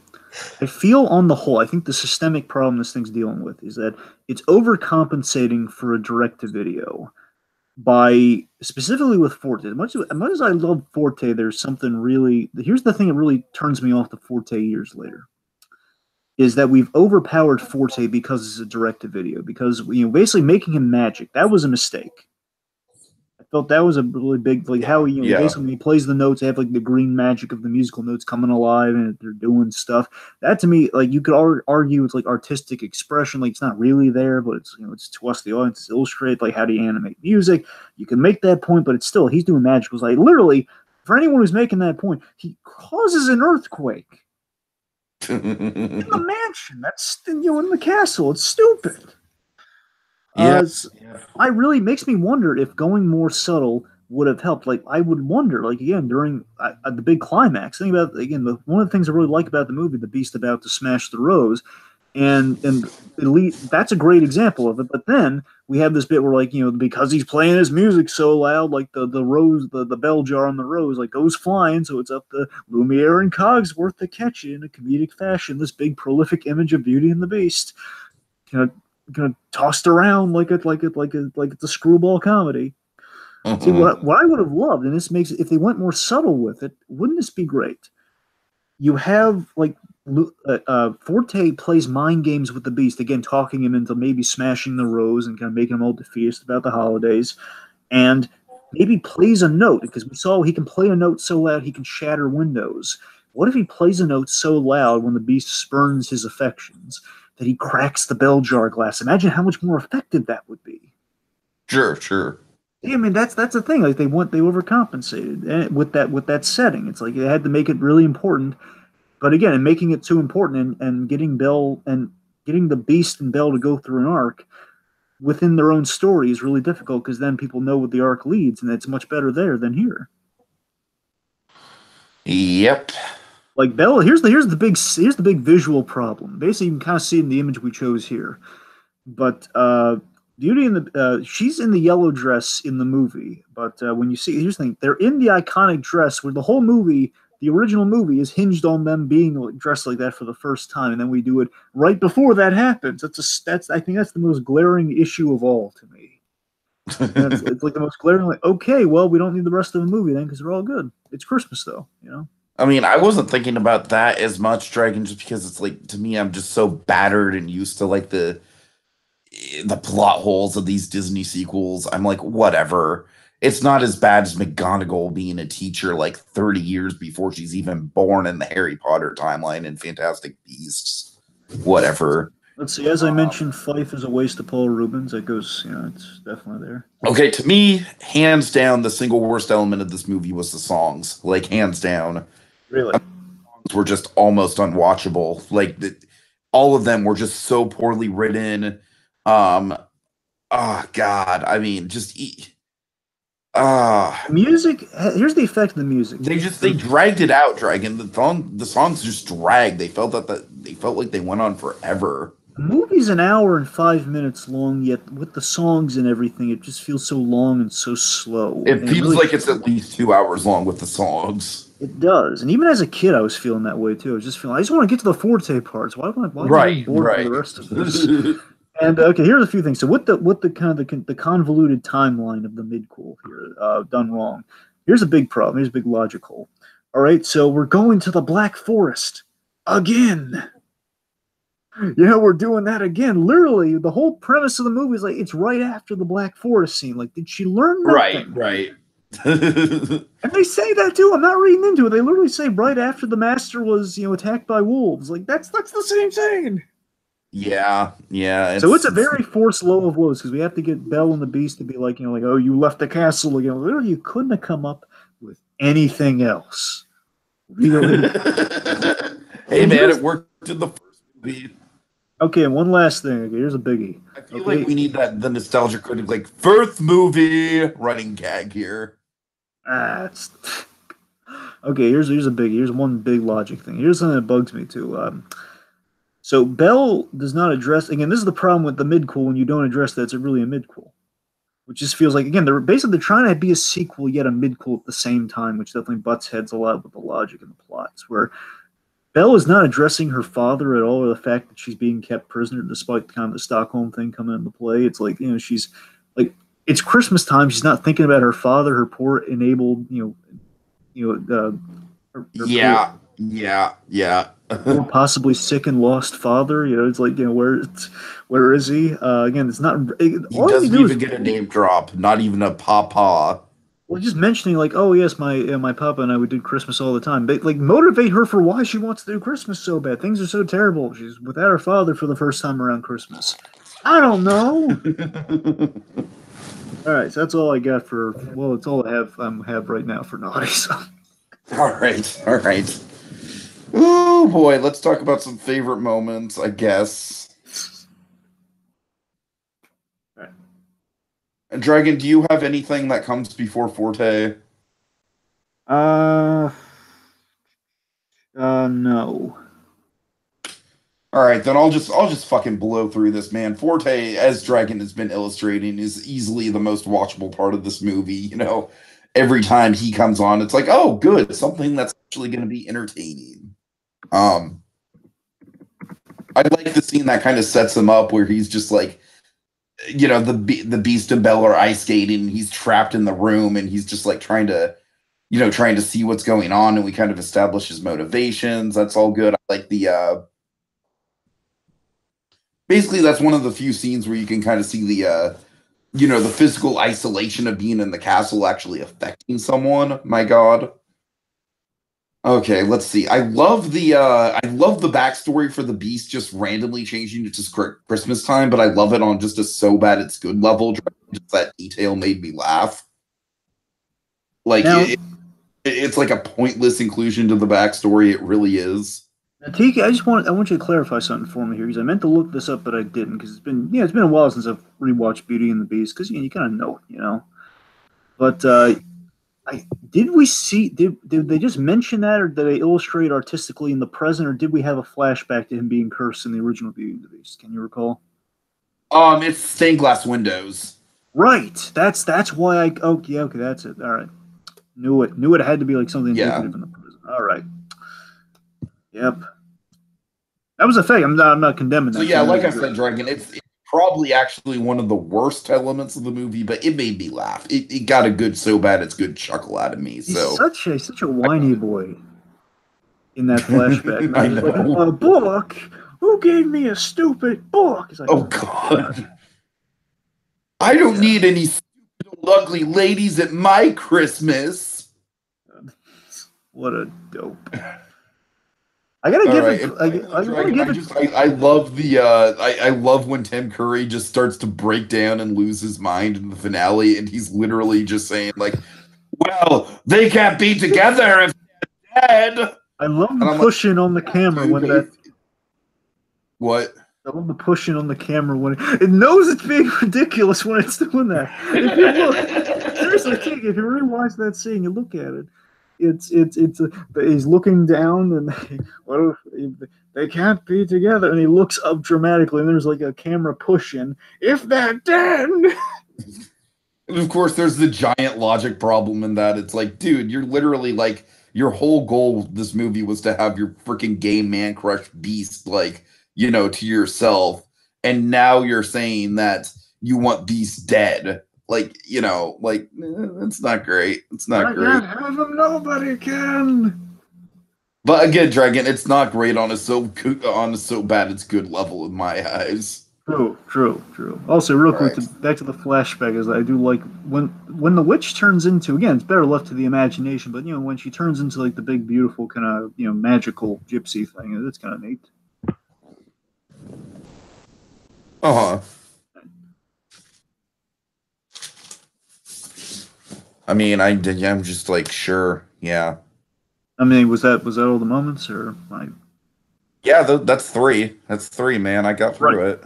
S1: I feel on the whole, I think the systemic problem this thing's dealing with is that it's overcompensating for a direct-to-video by specifically with Forte. As much as I love Forte, there's something really. Here's the thing that really turns me off the Forte years later. Is that we've overpowered Forte because it's a direct-to-video. Because basically making him magic, that was a mistake. felt that was a really big, like how he basically he plays the notes, they have like the green magic of the musical notes coming alive, and they're doing stuff. That to me, like you could argue it's like artistic expression, like it's not really there, but it's it's to us the audience, it's illustrated. Like how do you animate music? You can make that point, but it's still he's doing magicals. Like literally, for anyone who's making that point, he causes an earthquake in the mansion. That's in the castle. It's stupid. I really makes me wonder if going more subtle would have helped. Like I would wonder, like again during the big climax. Think about again one of the things I really like about the movie, the Beast about to smash the rose, and that's a great example of it. But then we have this bit where because he's playing his music so loud, like the rose, the bell jar on the rose, like goes flying. So it's up to Lumiere and Cogsworth to catch it in a comedic fashion. This big prolific image of Beauty and the Beast, tossed around like it's a screwball comedy. Mm-hmm. See what I would have loved, and this makes it, if they went more subtle with it, wouldn't this be great? You have Forte plays mind games with the Beast again, talking him into maybe smashing the rose and kind of making him all defeatist about the holidays, and maybe plays a note because we saw he can play a note so loud he can shatter windows. What if he plays a note so loud when the Beast spurns his affections that he cracks the bell jar glass? Imagine how much more effective that would be.
S2: Sure.
S1: Yeah, I mean that's the thing. Like they overcompensated with that setting. It's like they had to make it really important, but again, and making it too important and getting Belle and getting the Beast and Belle to go through an arc within their own story is really difficult because then people know what the arc leads, and it's much better there than here.
S2: Yep.
S1: Like Belle, here's the big visual problem. Basically, you can kind of see it in the image we chose here. But Beauty and the she's in the yellow dress in the movie. But when you see, here's the thing: they're in the iconic dress where the whole movie, the original movie, is hinged on them being dressed like that for the first time, and then we do it right before that happens. I think that's the most glaring issue of all to me. It's like the most glaring. Like, okay, well, we don't need the rest of the movie then because they're all good. It's Christmas though,
S2: I mean, I wasn't thinking about that as much, Dragon, just because it's like, to me, I'm just so battered and used to like the plot holes of these Disney sequels. I'm like, whatever. It's not as bad as McGonagall being a teacher like 30 years before she's even born in the Harry Potter timeline and Fantastic Beasts. Whatever.
S1: Let's see. As I mentioned, Fife is a waste of Paul Rubens. It goes, it's definitely there.
S2: Okay, to me, hands down, the single worst element of this movie was the songs. Like, hands down.
S1: Really?
S2: Songs were just almost unwatchable. Like, all of them were just so poorly written. Oh, God. I mean, just...
S1: music, here's the effect of the music.
S2: They dragged it out, Dragon. The songs just dragged. They felt like they went on forever.
S1: The movie's an hour and 5 minutes long, yet with the songs and everything, it just feels so long and so slow.
S2: It feels like it's at least 2 hours long with the songs.
S1: It does, and even as a kid, I was feeling that way too. I just want to get to the Forte parts. Why am I bored with the rest of this? And okay, here's a few things. So, with the kind of the convoluted timeline of the midcool here done wrong. Here's a big problem. Here's a big logic hole. All right, so we're going to the Black Forest again. We're doing that again. Literally, the whole premise of the movie is like it's right after the Black Forest scene. Like, did she learn nothing?
S2: Right.
S1: And they say that too. I'm not reading into it. They literally say right after the Master was, attacked by wolves. Like that's the same thing.
S2: Yeah.
S1: So it's a very forced low of lows because we have to get Belle and the Beast to be like, oh, you left the castle again. Literally, you couldn't have come up with anything else. Really?
S2: Hey man, it worked in the first movie.
S1: Okay, and one last thing. Okay, here's a biggie.
S2: I feel like we need the nostalgia critic, like, first movie running gag here.
S1: Okay, here's a biggie. Here's one big logic thing. Here's something that bugs me too. So Belle does not address, again, this is the problem with the midcool. When you don't address that, it's really a midcool. Which just feels like, again, they're trying to be a sequel yet a midcool at the same time, which definitely butts heads a lot with the logic and the plots, where Belle is not addressing her father at all, or the fact that she's being kept prisoner, despite kind of the Stockholm thing coming into play. It's like, she's like, it's Christmas time. She's not thinking about her father, her poor enabled,
S2: Yeah.
S1: or possibly sick and lost father. You know, it's like, you know, where is he? Again, it's not
S2: He
S1: all you
S2: doesn't
S1: do is
S2: even get a name drop, not even a papa.
S1: well, just mentioning like, oh yes, my papa and I would do Christmas all the time. They like motivate her for why she wants to do Christmas so bad. Things are so terrible. She's without her father for the first time around Christmas. I don't know. All right, so that's all I got for. Well, it's all I have right now for naughty. So.
S2: All right, all right. Oh boy, let's talk about some favorite moments, I guess.
S1: All right.
S2: And Dragon, do you have anything that comes before Forte?
S1: Uh, no.
S2: All right, then I'll just fucking blow through this, man. Forte, as Dragon has been illustrating, is easily the most watchable part of this movie. You know, every time he comes on, it's like, oh, good, something that's actually going to be entertaining. Um, I like the scene that kind of sets him up where he's just like, you know, the Beast and Belle are ice skating. And he's trapped in the room, and he's just like trying to, you know, trying to see what's going on, and we kind of establish his motivations. That's all good. I like the basically that's one of the few scenes where you can kind of see the you know, the physical isolation of being in the castle actually affecting someone. My God. Okay, let's see. I love the backstory for the beast just randomly changing to just Christmas time, but I love it on just a so bad it's good level. Just that detail made me laugh. Like
S1: Now,
S2: it's like a pointless inclusion to the backstory. It really is.
S1: now, Tiki, I want you to clarify something for me here because I meant to look this up, but I didn't because it's been a while since I've rewatched Beauty and the Beast because you kind of know it, you know. But did we see did they just mention that, or did they illustrate artistically in the present, or did we have a flashback to him being cursed in the original Beauty and the Beast? Can you recall?
S2: It's stained glass windows.
S1: Right. That's why I. Okay, that's it. All right. Knew it had to be like something
S2: Yeah.
S1: indicative in the present. All right. Yep. That was a thing. I'm not condemning that.
S2: So yeah, like I said, Dragon, it's probably actually one of the worst elements of the movie, but it made me laugh. It got a good so bad it's good chuckle out of me.
S1: He's
S2: So
S1: such a whiny boy in that flashback. And
S2: I
S1: he's like,
S2: know.
S1: a book? Who gave me a stupid book? He's like,
S2: Oh God. I don't need any stupid, ugly ladies at my Christmas.
S1: What a dope. I gotta give it. I gotta give it.
S2: I love the I love when Tim Curry just starts to break down and lose his mind in the finale, and he's literally just saying like, "Well, they can't be together if they're dead."
S1: I love
S2: And
S1: the
S2: I'm like,
S1: pushing on the camera
S2: dude,
S1: when that.
S2: what?
S1: I love the pushing on the camera when it knows it's being ridiculous when it's doing that. If you look, seriously, if you rewatch that scene, you look at it. It's he's looking down and what if they can't be together, and he looks up dramatically, and there's like a camera pushing. If they're dead.
S2: And of course, there's the giant logic problem in that. It's like, dude, you're literally like, your whole goal of this movie was to have your freaking gay man crush beast, like, you know, to yourself. And now you're saying that you want Beast dead. Like, you know, like, it's not great. It's not great.
S1: I can't have him. Nobody can.
S2: But again, Dragon, it's not great on a so bad it's good level in my eyes.
S1: True. Also, real quick,
S2: Right.
S1: back to the flashback, is I do like when the witch turns into, again, it's better left to the imagination, but you know when she turns into like the big beautiful kind of magical gypsy thing, it's kind of neat.
S2: Uh-huh. I mean, I'm just like, sure, yeah.
S1: I mean, was that all the moments, or
S2: Yeah, that's three. That's three, man. I got through it.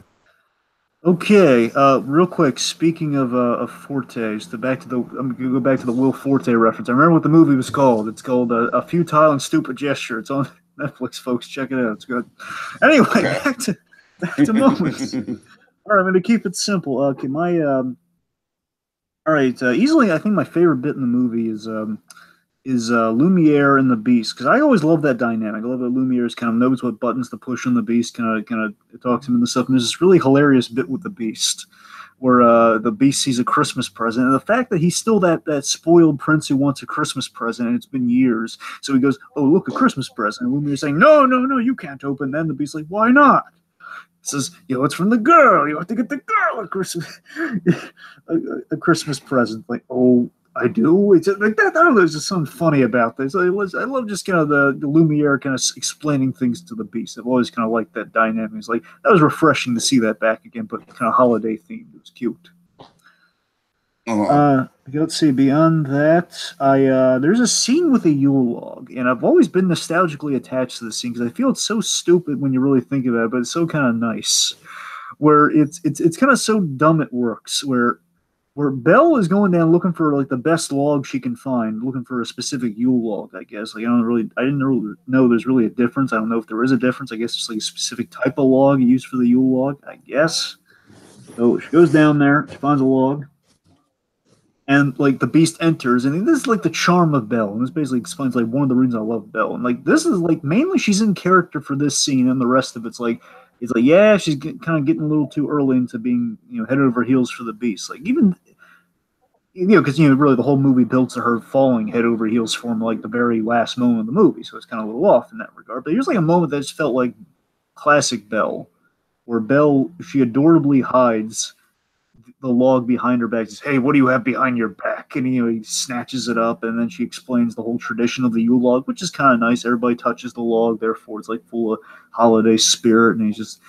S1: Okay, real quick. Speaking of Fortes, I'm gonna go back to the Will Forte reference. I remember what the movie was called. It's called A Futile and Stupid Gesture. It's on Netflix, folks. Check it out. It's good. Anyway,
S2: Okay.
S1: back to moments. All right, I'm gonna keep it simple. Okay, all right. Easily, I think my favorite bit in the movie is is Lumiere and the Beast, because I always love that dynamic. I love that Lumiere's kind of knows what buttons to push on the Beast, kind of talks to him and stuff. And there's this really hilarious bit with the Beast, where the Beast sees a Christmas present, and the fact that he's still that spoiled prince who wants a Christmas present, and it's been years. So he goes, "Oh, look, a Christmas present." And Lumiere's saying, "No, no, no, you can't open." Then the Beast's like, "Why not?" Says, it's from the girl. You have to get the girl a Christmas, a Christmas present. Like, oh, I do. It's just like that. I don't know. There's just something funny about this. I love just kind of the Lumiere kind of explaining things to the Beast. I've always kind of liked that dynamic. It's like that was refreshing to see that back again, but kind of holiday themed. It was cute. Let's see. Beyond that, there's a scene with a Yule log, and I've always been nostalgically attached to this scene because I feel it's so stupid when you really think about it, but it's so kind of nice. Where it's kind of so dumb it works. Where Belle is going down looking for like the best log she can find, looking for a specific Yule log. I guess like I didn't really know there's really a difference. I don't know if there is a difference. I guess it's like a specific type of log used for the Yule log. I guess. So she goes down there, she finds a log. And like the Beast enters, and this is like the charm of Belle, and this basically explains like one of the reasons I love Belle. And like this is like mainly she's in character for this scene, and the rest of it's like yeah, she's kind of getting a little too early into being head over heels for the Beast. Like even because really the whole movie builds to her falling head over heels for him like the very last moment of the movie, so it's kind of a little off in that regard. But here's like a moment that just felt like classic Belle, where Belle she adorably hides the log behind her back. Says, "Hey, what do you have behind your back?" And he snatches it up, and then she explains the whole tradition of the Yule log, which is kind of nice. Everybody touches the log, therefore it's like full of holiday spirit. And he's just,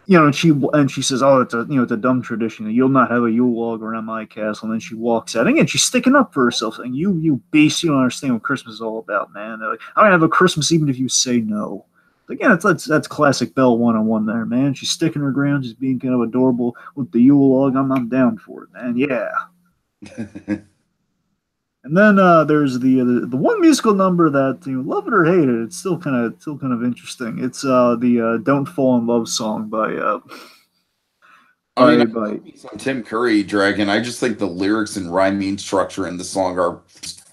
S1: and she says, "Oh, it's a dumb tradition. You'll not have a Yule log around my castle." And then she walks out. Again, she's sticking up for herself, saying, "You beast, you don't understand what Christmas is all about, man. They're like, I'm gonna have a Christmas even if you say no." Again, that's classic Belle 101 there, man. She's sticking her ground, just being kind of adorable with the Yule log. I'm down for it, man. Yeah. And then there's the one musical number that love it or hate it, it's still kind of interesting. It's the "Don't Fall in Love" song by
S2: Tim Curry, Dragon. I just think the lyrics and rhyming structure in the song are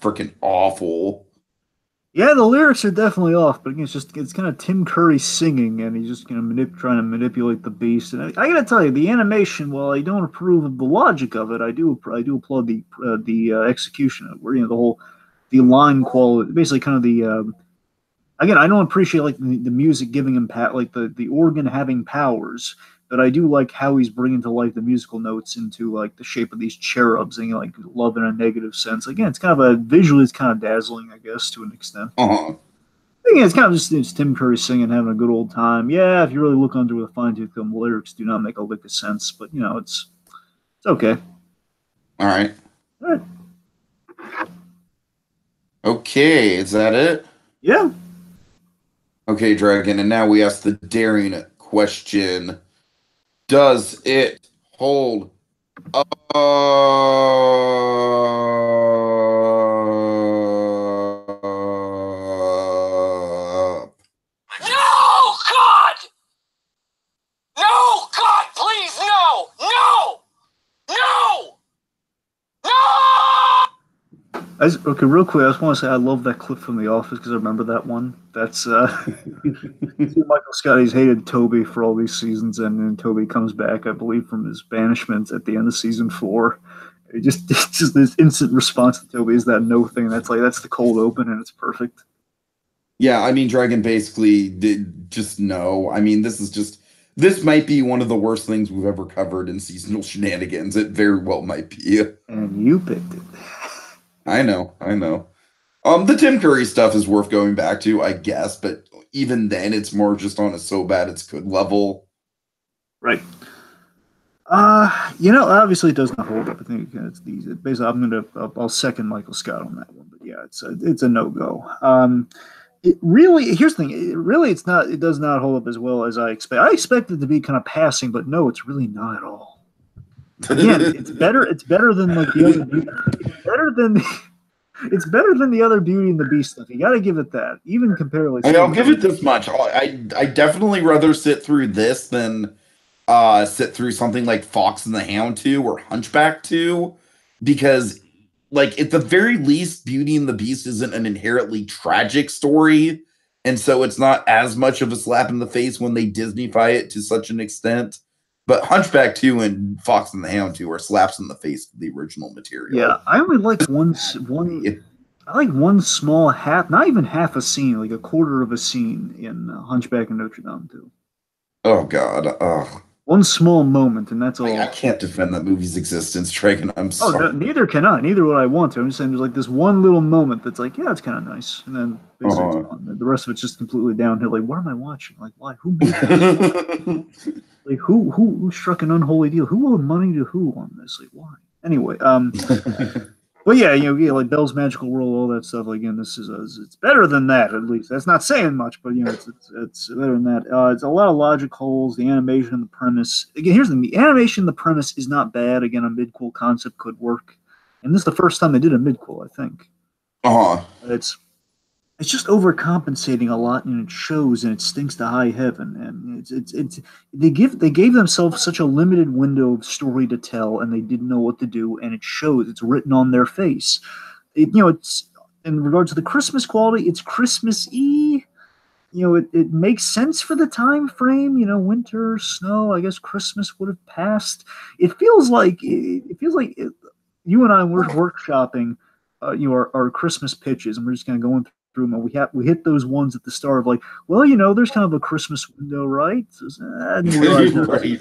S2: freaking awful.
S1: Yeah, the lyrics are definitely off, but it's kind of Tim Curry singing, and he's just trying to manipulate the Beast. And I gotta tell you, the animation, while I don't approve of the logic of it, I do applaud the execution of it. Where the line quality, basically kind of the again, I don't appreciate like the music giving him like the organ having powers. But I do like how he's bringing to life the musical notes into like the shape of these cherubs and like love in a negative sense. Again, it's kind of visually it's kind of dazzling, I guess, to an extent. Again, it's kind of just Tim Curry singing, having a good old time. Yeah, if you really look under with a fine tooth comb, the lyrics do not make a lick of sense, but it's okay.
S2: All right.
S1: All right.
S2: Okay, is that it?
S1: Yeah.
S2: Okay, Dragon, and now we ask the daring question. Does it hold up?
S3: No, God! No, God, please, no! No! No! No!
S1: Okay, real quick, I just want to say I love that clip from The Office because I remember that one. That's Michael Scott. He's hated Toby for all these seasons, and then Toby comes back, I believe, from his banishment at the end of season 4. It's just this instant response to Toby is that no thing. That's the cold open, and it's perfect.
S2: Yeah, I mean, Dragon basically did just no. I mean, this might be one of the worst things we've ever covered in seasonal shenanigans. It very well might be.
S1: And you picked it.
S2: I know. The Tim Curry stuff is worth going back to, I guess, but even then, it's more just on a so bad it's good level.
S1: Right. Obviously it does not hold up. I think it's easy. Basically, I'll second Michael Scott on that one. But yeah, it's a no go. Here's the thing. It does not hold up as well as I expect. I expected it to be kind of passing, but no, it's really not at all. Again, it's better. It's better than like the other Beauty. It's better than the other Beauty and the Beast stuff. You got to give it that. Even comparatively.
S2: I'll give it this much. I definitely rather sit through this than sit through something like Fox and the Hound 2 or Hunchback 2, because like at the very least, Beauty and the Beast isn't an inherently tragic story, and so it's not as much of a slap in the face when they Disneyfy it to such an extent. But Hunchback 2 and Fox and the Hound 2 are slaps in the face of the original material.
S1: Yeah, I only like one. I like one small not even half a scene, like a quarter of a scene in Hunchback of Notre Dame too.
S2: Oh God,
S1: one small moment, and that's all.
S2: I can't defend that movie's existence, Dragon. I'm sorry.
S1: Oh, neither can I. Neither would I want to. I'm just saying, there's like this one little moment that's like, yeah, it's kind of nice, and then basically the rest of it's just completely downhill. Like, what am I watching? Like, why? Who made this? Like, who struck an unholy deal? Who owed money to who on this? Like, why? Anyway, but yeah, like Belle's Magical World, all that stuff. Like, again, this is it's better than that. At least that's not saying much, but it's better than that. It's a lot of logic holes. The animation and the premise. Again, here's the animation. The premise is not bad. Again, a mid-cool concept could work, and this is the first time they did a mid-cool, I think. It's just overcompensating a lot, and it shows, and it stinks to high heaven. And they gave themselves such a limited window of story to tell, and they didn't know what to do, and it shows. It's written on their face. It's in regards to the Christmas quality, it's Christmas-y. It makes sense for the time frame. Winter, snow. I guess Christmas would have passed. It feels like you and I were workshopping. Our Christmas pitches, and we're just kind of going through them. We hit those ones at the start of like, well, there's kind of a Christmas window, right?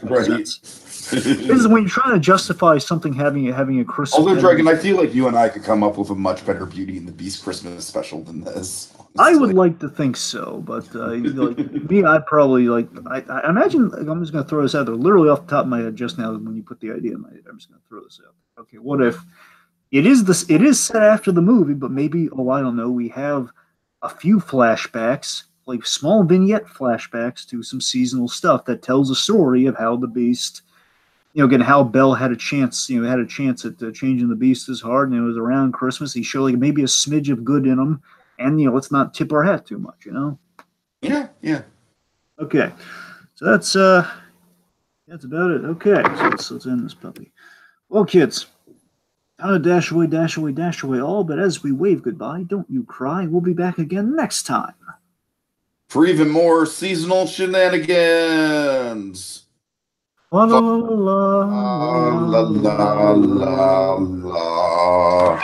S1: Right. This is when you're trying to justify something having a Christmas.
S2: Although, Dragon, I feel like you and I could come up with a much better Beauty and the Beast Christmas special than this. Honestly.
S1: I would like to think so, but me, I'd probably I imagine. I'm just going to throw this out there, literally off the top of my head just now when you put the idea in my head. I'm just going to throw this out. Okay, what if? It is set after the movie, but maybe, I don't know, we have a few flashbacks, like small vignette flashbacks to some seasonal stuff that tells a story of how the Beast, again, how Belle had a chance at changing the Beast's heart, and it was around Christmas. He showed like maybe a smidge of good in him, and let's not tip our hat too much,
S2: Yeah.
S1: Okay, so that's about it. Okay, so let's end this puppy. Well, kids. Time to dash away all, but as we wave goodbye, don't you cry. We'll be back again next time.
S2: For even more seasonal shenanigans.
S1: La la la la la la la.